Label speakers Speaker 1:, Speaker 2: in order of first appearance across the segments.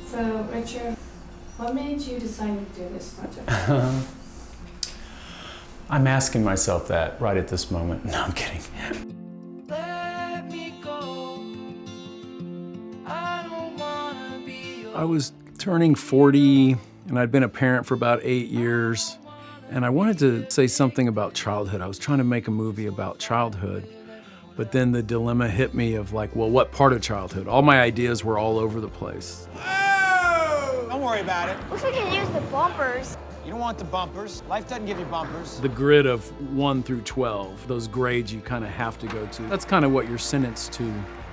Speaker 1: So, Richard, what made you decide to do this project?
Speaker 2: I'm asking myself that right at this moment. No, I'm kidding.
Speaker 3: Let me go. I don't wanna be
Speaker 2: I was turning 40, and I'd been a parent for about 8 years, and I wanted to say something about childhood. I was trying to make a movie about childhood, but then the dilemma hit me of like, well, what part of childhood? All my ideas were all over the place.
Speaker 4: Oh! Don't worry about it.
Speaker 5: Wish we could use the bumpers.
Speaker 4: You don't want the bumpers. Life doesn't give you bumpers.
Speaker 2: The grid of 1 through 12, those grades you kind of have to go to. That's kind of what you're sentenced to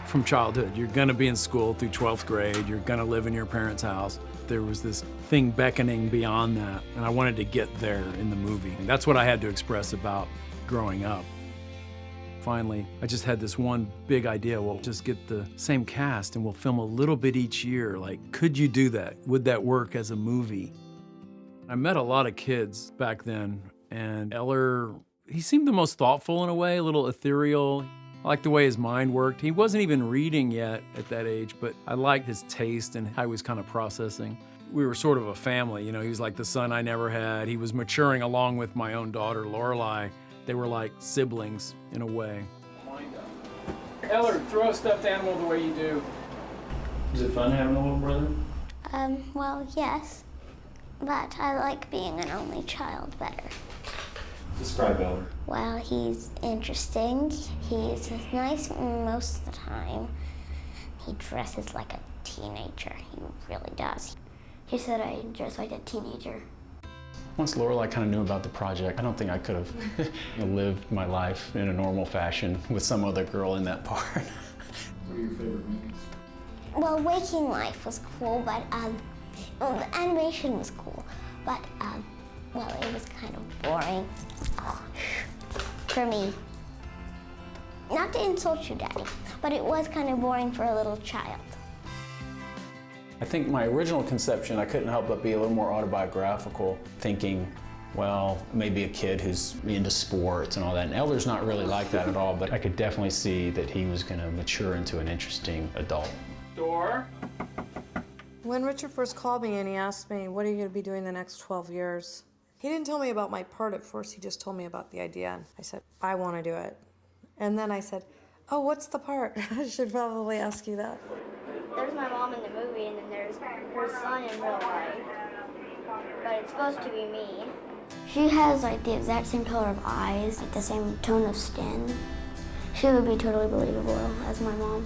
Speaker 2: from childhood. You're gonna be in school through 12th grade. You're gonna live in your parents' house. There was this thing beckoning beyond that, and I wanted to get there in the movie. And that's what I had to express about growing up. Finally, I just had this one big idea. We'll just get the same cast and we'll film a little bit each year. Like, could you do that? Would that work as a movie? I met a lot of kids back then, and Ellar, he seemed the most thoughtful in a way, a little ethereal. I liked the way his mind worked. He wasn't even reading yet at that age, but I liked his taste and how he was kind of processing. We were sort of a family, you know, he was like the son I never had. He was maturing along with my own daughter, Lorelei. They were like siblings in a way. Ellar, throw a stuffed animal the way you do. Is it fun having a little brother?
Speaker 5: Well, yes. But I like being an only child better.
Speaker 2: Describe Ellar.
Speaker 5: Well, he's interesting. He's nice most of the time. He dresses like a teenager. He really does. He said I dress like a teenager.
Speaker 2: Once Lorelei kind of knew about the project, I don't think I could have lived my life in a normal fashion with some other girl in that part. What are your favorite movies?
Speaker 5: Well, Waking Life was cool, but well, the animation was cool, but well, it was kind of boring for me. Not to insult you, Daddy, but it was kind of boring for a little child.
Speaker 2: I think my original conception, I couldn't help but be a little more autobiographical, thinking, well, maybe a kid who's into sports and all that. And Ellar's not really like that at all, but I could definitely see that he was going to mature into an interesting adult. Door.
Speaker 1: When Richard first called me and he asked me, what are you going to be doing the next 12 years? He didn't tell me about my part at first, he just told me about the idea. And I said, I want to do it. And then I said, oh, what's the part? I should probably ask you that.
Speaker 5: There's my mom in the movie, and then there's her son in real life. But it's supposed to be me. She has like the exact same color of eyes, like the same tone of skin. She would be totally believable as my mom.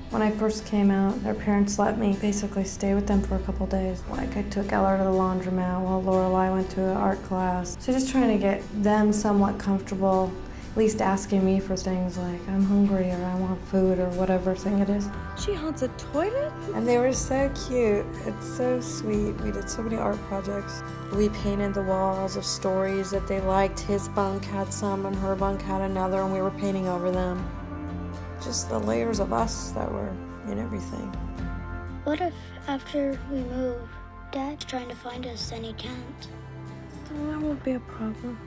Speaker 1: When I first came out, their parents let me basically stay with them for a couple days. Like I took Ellar to the laundromat while Lorelei went to an art class. So just trying to get them somewhat comfortable, at least asking me for things like, I'm hungry or I want food or whatever thing it is. She haunts a toilet? And they were so cute. It's so sweet. We did so many art projects. We painted the walls of stories that they liked. His bunk had some and her bunk had another, and we were painting over them. Just the layers of us that were in everything.
Speaker 5: What if after we move, Dad's trying to find us and he can't?
Speaker 1: Oh, that won't be a problem.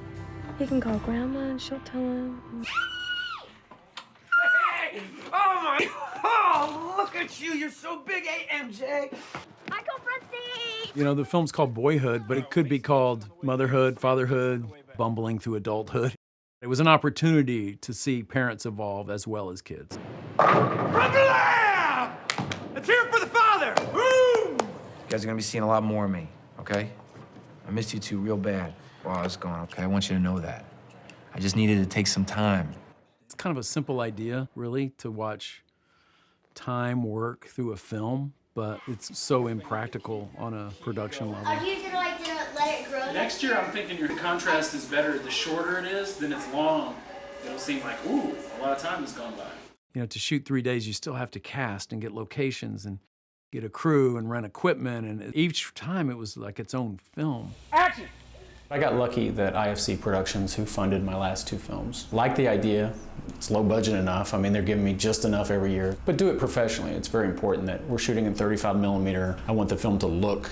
Speaker 1: He can call Grandma and she'll tell him.
Speaker 4: Hey! Oh my! Oh, look at you! You're so big, MJ.
Speaker 5: Michael Presti!
Speaker 2: You know, the film's called Boyhood, but it could be called Motherhood, Fatherhood, Bumbling Through Adulthood. It was an opportunity to see parents evolve as well as kids.
Speaker 4: Run the lab! Let's hear it for the father! Boom! You guys are gonna be seeing a lot more of me, okay? I missed you two real bad while I was gone, okay? I want you to know that. I just needed to take some time.
Speaker 2: It's kind of a simple idea, really, to watch time work through a film, but it's so impractical on a production level.
Speaker 5: Are you gonna like let it grow?
Speaker 2: Next year, I'm thinking your contrast is better. The shorter it is, then it's long. It'll seem like, ooh, a lot of time has gone by. You know, to shoot 3 days, you still have to cast and get locations and get a crew and rent equipment, and each time it was like its own film.
Speaker 4: Action!
Speaker 2: I got lucky that IFC Productions, who funded my last 2 films, liked the idea. It's low budget enough. I mean, they're giving me just enough every year, but do it professionally. It's very important that we're shooting in 35 millimeter. I want the film to look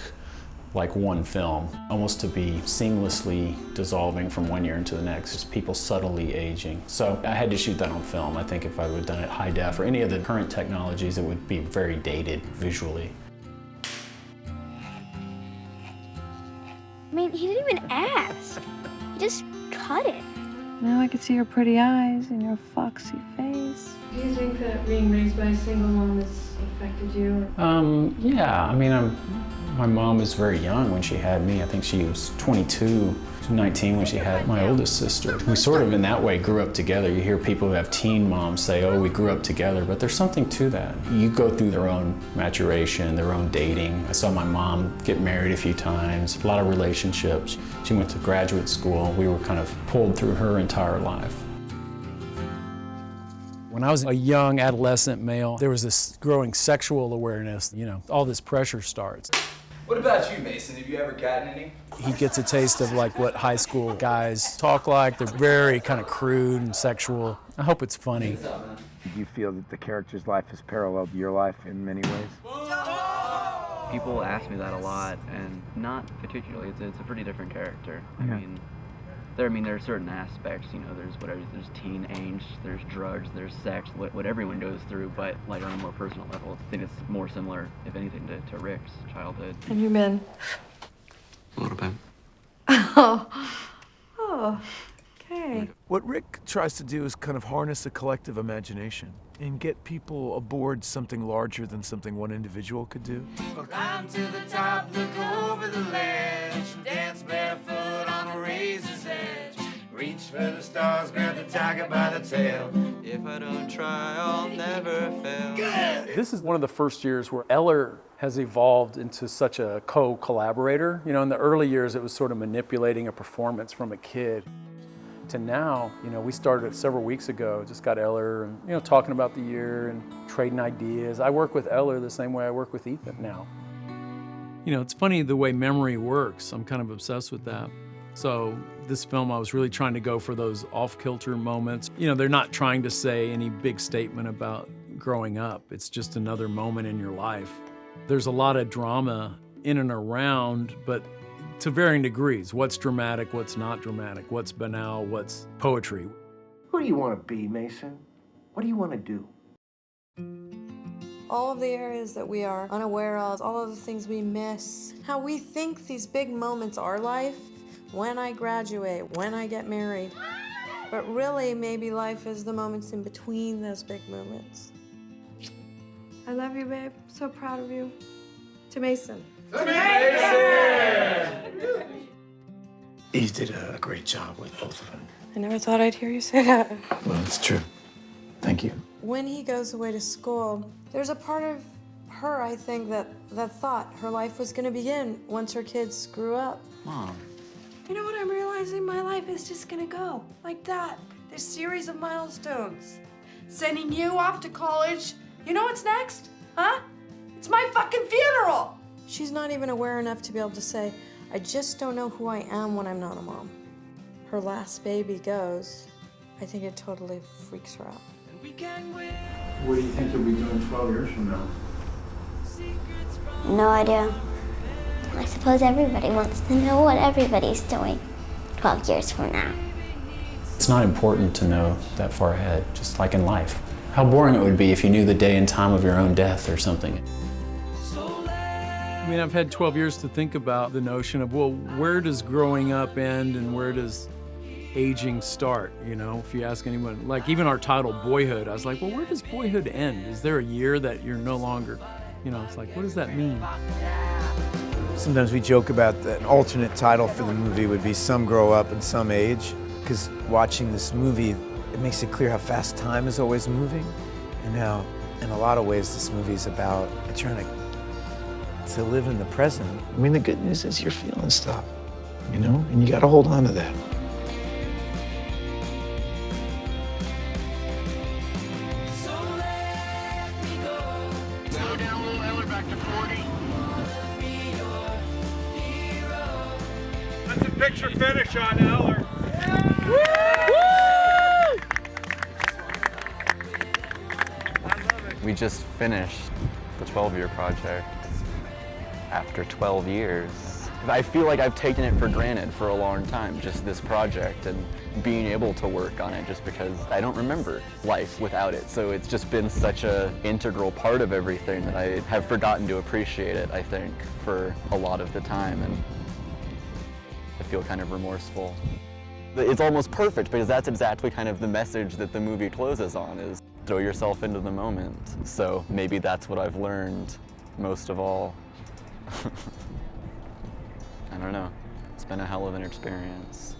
Speaker 6: like one film, almost to be seamlessly dissolving from one year into the next, just people subtly aging. So I had to shoot that on film. I think if I would have done it high def or any of the current technologies, it would be very dated visually.
Speaker 5: I mean, he didn't even ask. He just cut it.
Speaker 1: Now I can see your pretty eyes and your foxy face. Do you think that being raised by a single mom has affected you?
Speaker 6: Yeah, I mean, my mom was very young when she had me. I think she was 22, 19 when she had my oldest sister. We sort of in that way grew up together. You hear people who have teen moms say, oh, we grew up together, but there's something to that. You go through their own maturation, their own dating. I saw my mom get married a few times, a lot of relationships. She went to graduate school. We were kind of pulled through her entire life.
Speaker 2: When I was a young adolescent male, there was this growing sexual awareness, you know, all this pressure starts.
Speaker 7: What about you, Mason? Have you ever gotten any?
Speaker 2: He gets a taste of like what high school guys talk like. They're very kind of crude and sexual. I hope it's funny.
Speaker 4: Do you feel that the character's life has paralleled your life in many ways?
Speaker 8: People ask me that a lot, and not particularly. It's a pretty different character.
Speaker 4: Yeah.
Speaker 8: I mean, there are certain aspects, you know, there's teen angst, there's drugs, there's sex, what everyone goes through, but like on a more personal level, I think it's more similar, if anything, to Rick's childhood.
Speaker 1: Have you been?
Speaker 8: A little bit.
Speaker 1: Oh, okay.
Speaker 9: What Rick tries to do is kind of harness a collective imagination and get people aboard something larger than something one individual could do.
Speaker 3: Climb to the top, look over the ledge, dance barefoot on a razor's edge. Reach for the stars, grab the tiger by the tail. If I don't try, I'll never fail.
Speaker 2: This is one of the first years where Ellar has evolved into such a co-collaborator. You know, in the early years, it was sort of manipulating a performance from a kid. To now, you know, we started several weeks ago, just got Ellar and, you know, talking about the year and trading ideas. I work with Ellar the same way I work with Ethan now. You know, it's funny the way memory works. I'm kind of obsessed with that. So this film, I was really trying to go for those off-kilter moments. You know, they're not trying to say any big statement about growing up. It's just another moment in your life. There's a lot of drama in and around, but to varying degrees. What's dramatic, what's not dramatic, what's banal, what's poetry.
Speaker 10: Who do you want to be, Mason? What do you want to do?
Speaker 1: All of the areas that we are unaware of, all of the things we miss, how we think these big moments are life, when I graduate, when I get married. But really, maybe life is the moments in between those big moments. I love you, babe. So proud of you. To Mason.
Speaker 10: You did a great job with both of them.
Speaker 1: I never thought I'd hear you say that.
Speaker 10: Well, it's true. Thank you.
Speaker 1: When he goes away to school, there's a part of her, I think, that thought her life was gonna begin once her kids grew up.
Speaker 6: Mom.
Speaker 1: You know what I'm realizing? My life is just gonna go like that. This series of milestones. Sending you off to college. You know what's next? Huh? It's my fucking funeral! She's not even aware enough to be able to say, I just don't know who I am when I'm not a mom. Her last baby goes. I think it totally freaks her out.
Speaker 9: What do you think you'll be doing 12 years from now?
Speaker 5: No idea. I suppose everybody wants to know what everybody's doing 12 years from now.
Speaker 6: It's not important to know that far ahead, just like in life. How boring it would be if you knew the day and time of your own death or something.
Speaker 2: I mean, I've had 12 years to think about the notion of, well, where does growing up end and where does aging start? You know, if you ask anyone, like even our title, Boyhood, I was like, well, where does Boyhood end? Is there a year that you're no longer, you know, it's like, what does that mean?
Speaker 4: Sometimes we joke about that an alternate title for the movie would be Some Grow Up and Some Age, because watching this movie, it makes it clear how fast time is always moving, and how, in a lot of ways, this movie is about trying to live in the present.
Speaker 10: I mean, the good news is you're feeling stuff, you know? And you got to hold on to that.
Speaker 3: Slow down, little Ellar, back to 40.
Speaker 9: That's a picture finish on Ellar.
Speaker 8: We just finished the 12-year project after 12 years.
Speaker 11: I feel like I've taken it for granted for a long time, just this project and being able to work on it, just because I don't remember life without it. So it's just been such an integral part of everything that I have forgotten to appreciate it, I think, for a lot of the time, and I feel kind of remorseful. It's almost perfect because that's exactly kind of the message that the movie closes on, is throw yourself into the moment. So maybe that's what I've learned most of all. I don't know. It's been a hell of an experience.